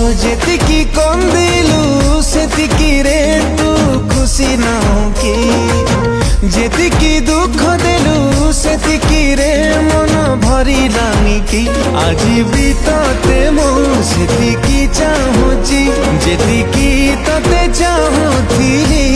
ଯେତିକି କନ୍ଦିଲୁ ସେତିକିରେ ତୁ ଖୁସି ନାହୁଁ କି? ଯେତିକି ଦୁଃଖ ଦେଲୁ ସେତିକିରେ ମନ ଭରିଲାନି କି? ଆଜି ବି ତତେ ମୁଁ ସେତିକି ଚାହୁଁଛି ଯେତିକି ତତେ ଚାହୁଁଥିଲି।